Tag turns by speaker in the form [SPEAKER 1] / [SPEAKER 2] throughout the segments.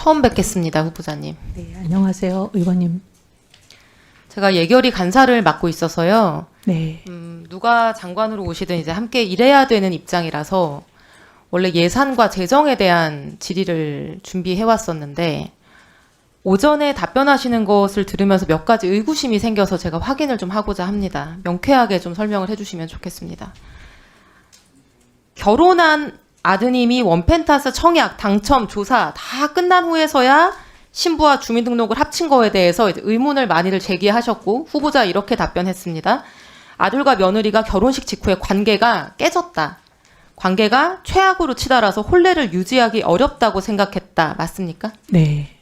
[SPEAKER 1] 처음 뵙겠습니다, 후보자님.
[SPEAKER 2] 네, 안녕하세요, 의원님.
[SPEAKER 1] 제가 예결위 간사를 맡고 있어서요.
[SPEAKER 2] 네,
[SPEAKER 1] 누가 장관으로 오시든 이제 함께 일해야 되는 입장이라서 원래 예산과 재정에 대한 질의를 준비해 왔었는데 오전에 답변하시는 것을 들으면서 몇 가지 의구심이 생겨서 제가 확인을 좀 하고자 합니다. 명쾌하게 좀 설명을 해주시면 좋겠습니다. 결혼한 아드님이 원펜타스 청약, 당첨, 조사 다 끝난 후에서야 신부와 주민등록을 합친 거에 대해서 이제 의문을 많이들 제기하셨고 후보자 이렇게 답변했습니다. 아들과 며느리가 결혼식 직후에 관계가 깨졌다. 관계가 최악으로 치달아서 혼례를 유지하기 어렵다고 생각했다. 맞습니까?
[SPEAKER 2] 네,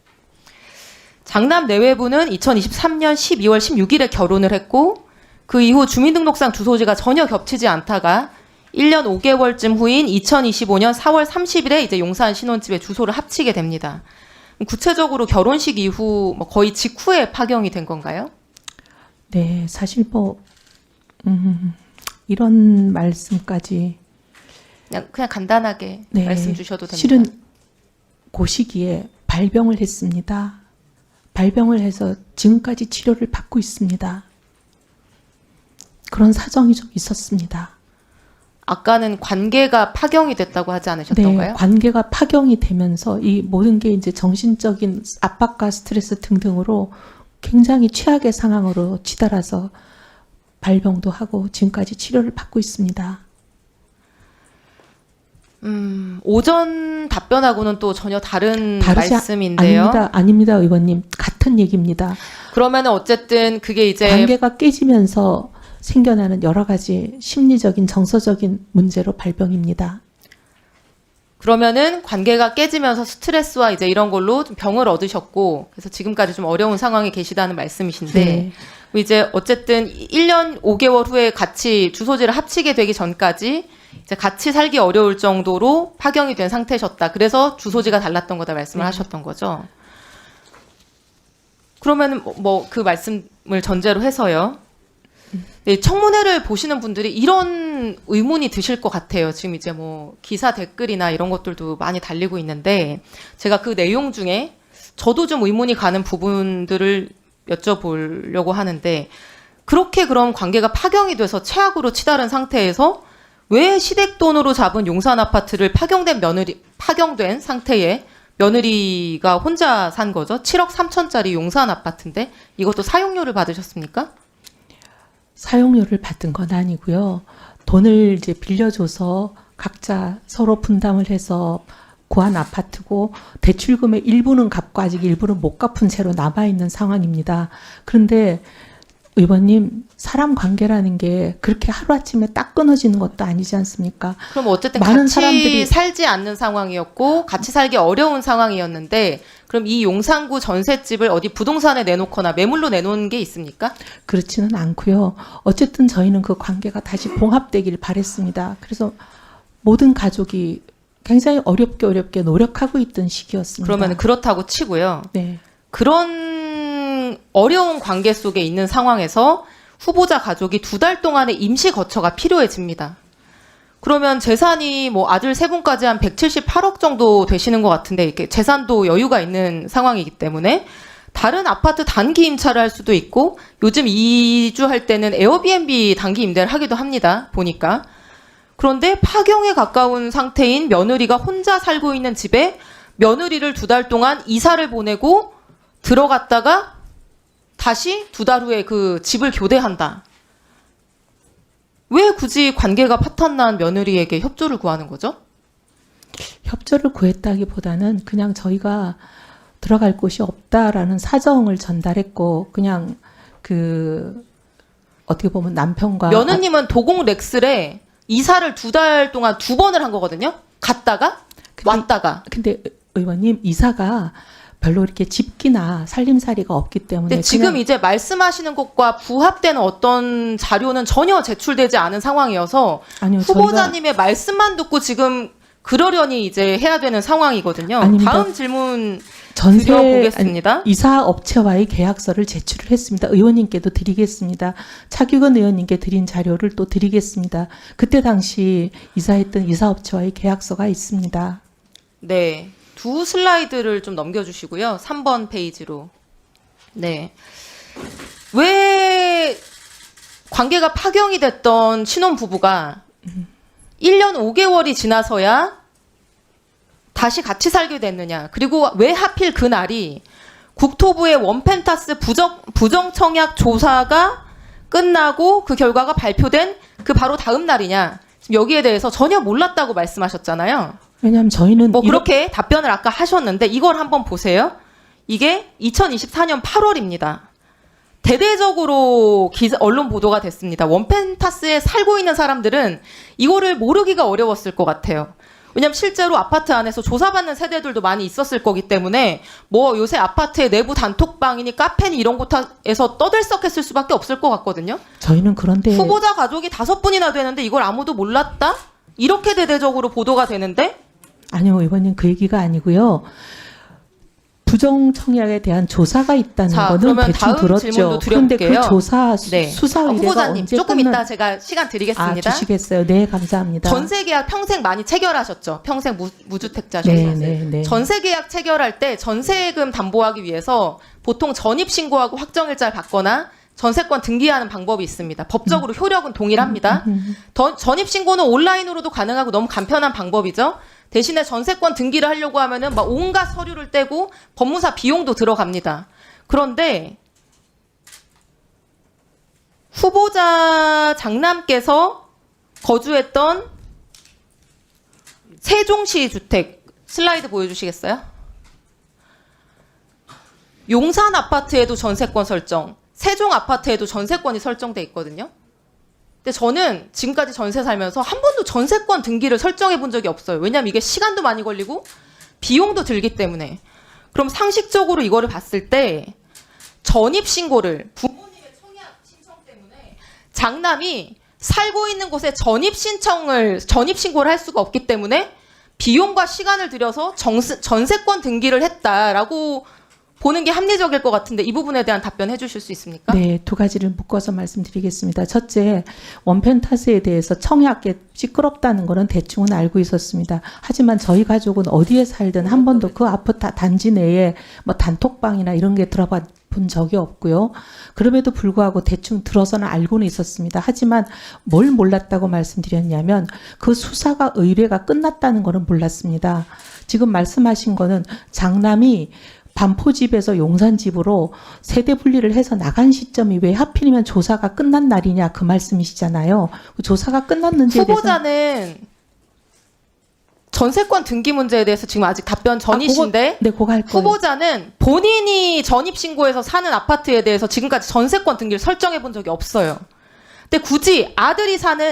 [SPEAKER 1] 장남 내외부는 2023년 12월 16일에 결혼을 했고 그 이후 주민등록상 주소지가 전혀 겹치지 않다가 1년 5개월쯤 후인 2025년 4월 30일에 이제 용산 신혼집에 주소를 합치게 됩니다. 구체적으로 결혼식 이후 거의 직후에 파경이 된 건가요?
[SPEAKER 2] 네, 사실 이런 말씀까지
[SPEAKER 1] 그냥 간단하게
[SPEAKER 2] 네,
[SPEAKER 1] 말씀 주셔도 됩니다.
[SPEAKER 2] 실은 그 시기에 발병을 했습니다. 발병을 해서 지금까지 치료를 받고 있습니다. 그런 사정이 좀 있었습니다.
[SPEAKER 1] 아까는 관계가 파경이 됐다고 하지 않으셨던가요?
[SPEAKER 2] 네, 관계가 파경이 되면서 이 모든 게 이제 정신적인 압박과 스트레스 등등으로 굉장히 최악의 상황으로 치달아서 발병도 하고 지금까지 치료를 받고 있습니다.
[SPEAKER 1] 오전 답변하고는 또 전혀 다른
[SPEAKER 2] 다르지
[SPEAKER 1] 말씀인데요.
[SPEAKER 2] 아닙니다, 의원님. 같은 얘기입니다.
[SPEAKER 1] 그러면은 어쨌든 그게 이제
[SPEAKER 2] 관계가 깨지면서 생겨나는 여러 가지 심리적인, 정서적인 문제로 발병입니다.
[SPEAKER 1] 그러면은 관계가 깨지면서 스트레스와 이제 이런 걸로 좀 병을 얻으셨고 그래서 지금까지 좀 어려운 상황에 계시다는 말씀이신데
[SPEAKER 2] 네.
[SPEAKER 1] 이제 어쨌든 1년 5개월 후에 같이 주소지를 합치게 되기 전까지 이제 같이 살기 어려울 정도로 파경이 된 상태셨다. 그래서 주소지가 달랐던 거다 말씀을 하셨던 거죠. 그러면은 그 말씀을 전제로 해서요. 네, 청문회를 보시는 분들이 이런 의문이 드실 것 같아요. 지금 이제 기사 댓글이나 이런 것들도 많이 달리고 있는데 제가 그 내용 중에 저도 좀 의문이 가는 부분들을 여쭤보려고 하는데 그렇게 그럼 관계가 파경이 돼서 최악으로 치달은 상태에서 왜 시댁 돈으로 잡은 용산 아파트를 파경된 상태에 며느리가 혼자 산 거죠? 7억 3천짜리 용산 아파트인데 이것도 사용료를 받으셨습니까?
[SPEAKER 2] 사용료를 받은 건 아니고요. 돈을 이제 빌려줘서 각자 서로 분담을 해서 구한 아파트고 대출금의 일부는 갚고 아직 일부는 못 갚은 채로 남아있는 상황입니다. 그런데 의원님, 사람 관계라는 게 그렇게 하루아침에 딱 끊어지는 것도 아니지 않습니까?
[SPEAKER 1] 그럼 어쨌든
[SPEAKER 2] 많은
[SPEAKER 1] 같이
[SPEAKER 2] 사람들이
[SPEAKER 1] 살지 않는 상황이었고 같이 살기 어려운 상황이었는데 그럼 이 용산구 전셋집을 어디 부동산에 내놓거나 매물로 내놓은 게 있습니까?
[SPEAKER 2] 그렇지는 않고요. 어쨌든 저희는 그 관계가 다시 봉합되기를 바랬습니다. 그래서 모든 가족이 굉장히 어렵게 노력하고 있던 시기였습니다.
[SPEAKER 1] 그러면 그렇다고 치고요.
[SPEAKER 2] 네.
[SPEAKER 1] 그런 어려운 관계 속에 있는 상황에서 후보자 가족이 2달 동안의 임시 거처가 필요해집니다. 그러면 재산이 아들 3분까지 한 178억 정도 되시는 것 같은데 이렇게 재산도 여유가 있는 상황이기 때문에 다른 아파트 단기 임차를 할 수도 있고 요즘 이주할 때는 에어비앤비 단기 임대를 하기도 합니다. 보니까. 그런데 파경에 가까운 상태인 며느리가 혼자 살고 있는 집에 며느리를 2달 동안 이사를 보내고 들어갔다가 다시 2달 후에 그 집을 교대한다. 왜 굳이 관계가 파탄난 며느리에게 협조를 구하는 거죠?
[SPEAKER 2] 협조를 구했다기보다는 그냥 저희가 들어갈 곳이 없다라는 사정을 전달했고 그냥 어떻게 보면 남편과
[SPEAKER 1] 며느님은 도공 렉슬에 이사를 2달 동안 2번을 한 거거든요. 갔다가 왔다가.
[SPEAKER 2] 근데 의원님 이사가 별로 이렇게 집기나 살림살이가 없기 때문에
[SPEAKER 1] 근데 지금 이제 말씀하시는 것과 부합되는 어떤 자료는 전혀 제출되지 않은 상황이어서
[SPEAKER 2] 아니요,
[SPEAKER 1] 후보자님의 말씀만 듣고 지금 그러려니 이제 해야 되는 상황이거든요.
[SPEAKER 2] 아닙니다.
[SPEAKER 1] 다음 질문
[SPEAKER 2] 전세
[SPEAKER 1] 드려보겠습니다.
[SPEAKER 2] 이사 업체와의 계약서를 제출을 했습니다. 의원님께도 드리겠습니다. 차규근 의원님께 드린 자료를 또 드리겠습니다. 그때 당시 이사했던 이사업체와의 계약서가 있습니다.
[SPEAKER 1] 네. 두 슬라이드를 좀 넘겨주시고요. 3번 페이지로. 네. 왜 관계가 파경이 됐던 신혼부부가 1년 5개월이 지나서야 다시 같이 살게 됐느냐. 그리고 왜 하필 그날이 국토부의 원펜타스 부정청약 조사가 끝나고 그 결과가 발표된 그 바로 다음 날이냐. 지금 여기에 대해서 전혀 몰랐다고 말씀하셨잖아요.
[SPEAKER 2] 왜냐하면 저희는
[SPEAKER 1] 뭐 그렇게 답변을 아까 하셨는데 이걸 한번 보세요. 이게 2024년 8월입니다. 대대적으로 언론 보도가 됐습니다. 원펜타스에 살고 있는 사람들은 이거를 모르기가 어려웠을 것 같아요. 왜냐하면 실제로 아파트 안에서 조사받는 세대들도 많이 있었을 거기 때문에 뭐 요새 아파트의 내부 단톡방이니 카페니 이런 곳에서 떠들썩했을 수밖에 없을 것 같거든요.
[SPEAKER 2] 저희는 그런데
[SPEAKER 1] 후보자 가족이 5분이나 되는데 이걸 아무도 몰랐다? 이렇게 대대적으로 보도가 되는데
[SPEAKER 2] 아니요, 의원님 그 얘기가 아니고요. 부정청약에 대한 조사가 있다는
[SPEAKER 1] 자,
[SPEAKER 2] 거는
[SPEAKER 1] 그러면
[SPEAKER 2] 대충
[SPEAKER 1] 다음
[SPEAKER 2] 들었죠.
[SPEAKER 1] 질문도
[SPEAKER 2] 그런데
[SPEAKER 1] 드려볼게요.
[SPEAKER 2] 그 조사
[SPEAKER 1] 네.
[SPEAKER 2] 수사 의뢰가
[SPEAKER 1] 후보자님
[SPEAKER 2] 언제
[SPEAKER 1] 조금
[SPEAKER 2] 끝나...
[SPEAKER 1] 이따 제가 시간 드리겠습니다.
[SPEAKER 2] 주시겠어요? 네, 감사합니다.
[SPEAKER 1] 전세 계약 평생 많이 체결하셨죠? 평생 무주택자셔서.
[SPEAKER 2] 네.
[SPEAKER 1] 전세 계약 체결할 때 전세금 담보하기 위해서 보통 전입 신고하고 확정일자를 받거나 전세권 등기하는 방법이 있습니다. 법적으로 효력은 동일합니다. 전입 신고는 온라인으로도 가능하고 너무 간편한 방법이죠. 대신에 전세권 등기를 하려고 하면은 막 온갖 서류를 떼고 법무사 비용도 들어갑니다. 그런데 후보자 장남께서 거주했던 세종시 주택 슬라이드 보여주시겠어요? 용산 아파트에도 전세권 설정, 세종 아파트에도 전세권이 설정돼 있거든요. 근데 저는 지금까지 전세 살면서 한 번도 전세권 등기를 설정해 본 적이 없어요. 왜냐하면 이게 시간도 많이 걸리고 비용도 들기 때문에. 그럼 상식적으로 이거를 봤을 때 전입 신고를 부모님의 청약 신청 때문에 장남이 살고 있는 곳에 전입 신고를 할 수가 없기 때문에 비용과 시간을 들여서 전세권 등기를 했다라고 보는 게 합리적일 것 같은데 이 부분에 대한 답변 해주실 수 있습니까?
[SPEAKER 2] 네, 두 가지를 묶어서 말씀드리겠습니다. 첫째, 원펜타스에 대해서 청약에 시끄럽다는 거는 대충은 알고 있었습니다. 하지만 저희 가족은 어디에 살든 한 번도 그 아파트 단지 내에 뭐 단톡방이나 이런 게 들어봐 본 적이 없고요. 그럼에도 불구하고 대충 들어서는 알고는 있었습니다. 하지만 뭘 몰랐다고 말씀드렸냐면 그 수사가 의뢰가 끝났다는 거는 몰랐습니다. 지금 말씀하신 거는 장남이 반포집에서 용산집으로 세대 분리를 해서 나간 시점이 왜 하필이면 조사가 끝난 날이냐 그 말씀이시잖아요. 그 조사가 끝났는지에 대해서
[SPEAKER 1] 후보자는 전세권 등기 문제에 대해서 지금 아직 답변 전이신데
[SPEAKER 2] 그거 할 거예요.
[SPEAKER 1] 후보자는 본인이 전입신고해서 사는 아파트에 대해서 지금까지 전세권 등기를 설정해 본 적이 없어요. 근데 굳이 아들이 사는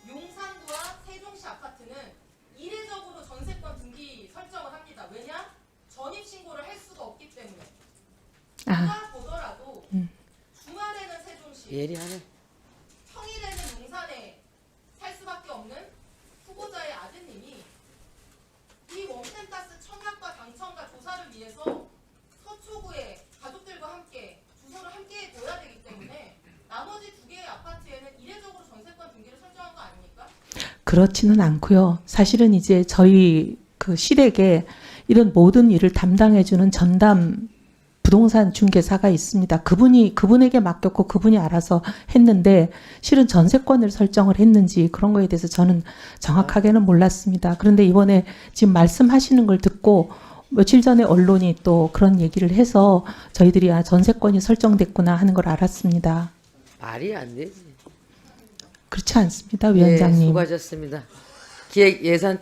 [SPEAKER 1] 용산구와 세종시 아파트는 이례적으로 전세권 등기 설정을 합니다. 왜냐? 전입신고를 할 수가 없기 때문에. 누가 보더라도 주말에는 세종시,
[SPEAKER 3] 예리하네.
[SPEAKER 1] 평일에는 용산에 살 수밖에 없는 후보자의 아드님이 이 원펜타스 청약과 당첨과 조사를 위해서 서초구에 가족들과 함께 주소를 함께 둬야 되기 때문에 나머지 두 개의 아파트에는 이례적으로 전세권 등기를 설정한 거 아닙니까?
[SPEAKER 2] 그렇지는 않고요. 사실은 이제 저희 그 시댁에 이런 모든 일을 담당해주는 전담 부동산 중개사가 있습니다. 그분에게 맡겼고 그분이 알아서 했는데 실은 전세권을 설정을 했는지 그런 거에 대해서 저는 정확하게는 몰랐습니다. 그런데 이번에 지금 말씀하시는 걸 듣고 며칠 전에 언론이 또 그런 얘기를 해서 저희들이 전세권이 설정됐구나 하는 걸 알았습니다.
[SPEAKER 3] 말이 안 되지.
[SPEAKER 2] 그렇지 않습니다, 위원장님.
[SPEAKER 3] 네, 수고하셨습니다. 기획 예산